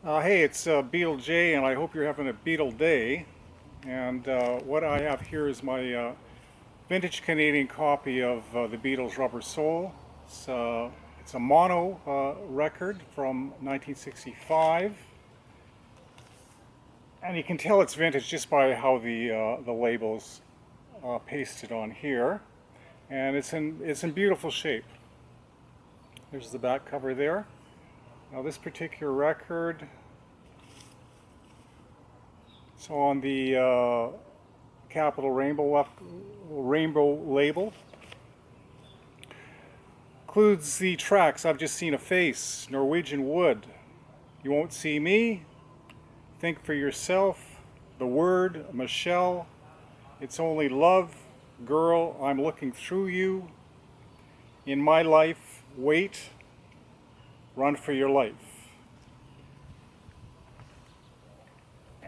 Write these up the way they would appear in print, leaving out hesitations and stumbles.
Hey, it's Beatle J, and I hope you're having a Beatle day. And what I have here is my vintage Canadian copy of the Beatles' Rubber Soul. It's a mono record from 1965, and you can tell it's vintage just by how the label's pasted on here. And it's in beautiful shape. There's the back cover there. Now this particular record, so on the Capital Rainbow label, includes the tracks I've Just Seen a Face, Norwegian Wood, You Won't See Me, Think for Yourself, The Word, Michelle, It's Only Love, Girl, I'm Looking Through You, In My Life, Wait, Run for Your Life.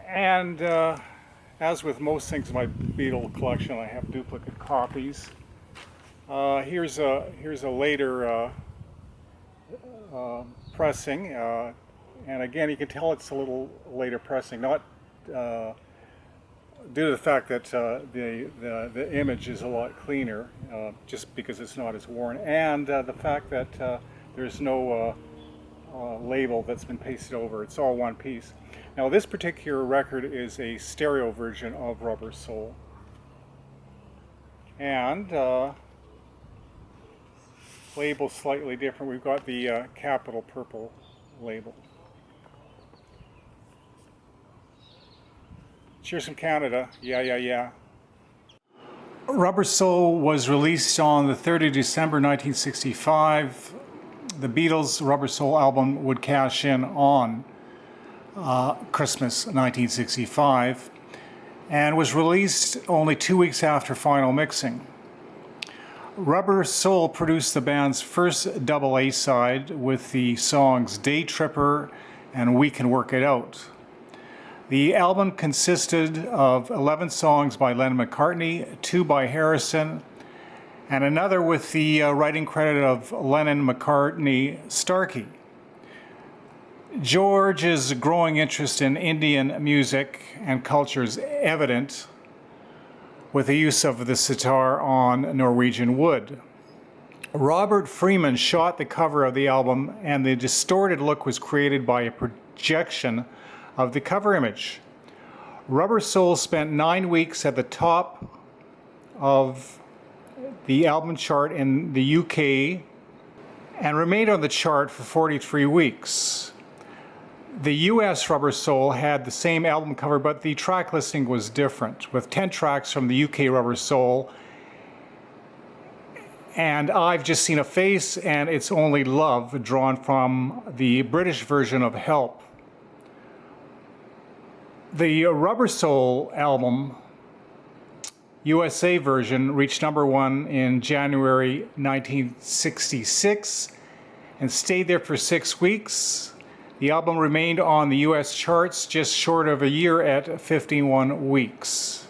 And as with most things in my Beatle collection, I have duplicate copies. Here's a later pressing, and again, you can tell it's a little later pressing, not due to the fact that the image is a lot cleaner, just because it's not as worn, and the fact that there's no label that's been pasted over. It's all one piece. Now this particular record is a stereo version of Rubber Soul, and label slightly different. We've got the capital purple label. Cheers from Canada. Yeah, yeah, yeah. Rubber Soul was released on the 3rd of December 1965. The Beatles' Rubber Soul album would cash in on Christmas 1965 and was released only 2 weeks after final mixing. Rubber Soul produced the band's first double A-side with the songs Day Tripper and We Can Work It Out. The album consisted of 11 songs by Lennon McCartney, 2 by Harrison, and another with the writing credit of Lennon McCartney Starkey. George's growing interest in Indian music and culture is evident with the use of the sitar on Norwegian Wood. Robert Freeman shot the cover of the album, and the distorted look was created by a projection of the cover image. Rubber Soul spent 9 weeks at the top of the album chart in the UK and remained on the chart for 43 weeks. The US Rubber Soul had the same album cover, but the track listing was different, with 10 tracks from the UK Rubber Soul and I've Just Seen a Face and It's Only Love drawn from the British version of Help. The Rubber Soul album USA version reached #1 in January 1966 and stayed there for 6 weeks. The album remained on the US charts just short of a year at 51 weeks.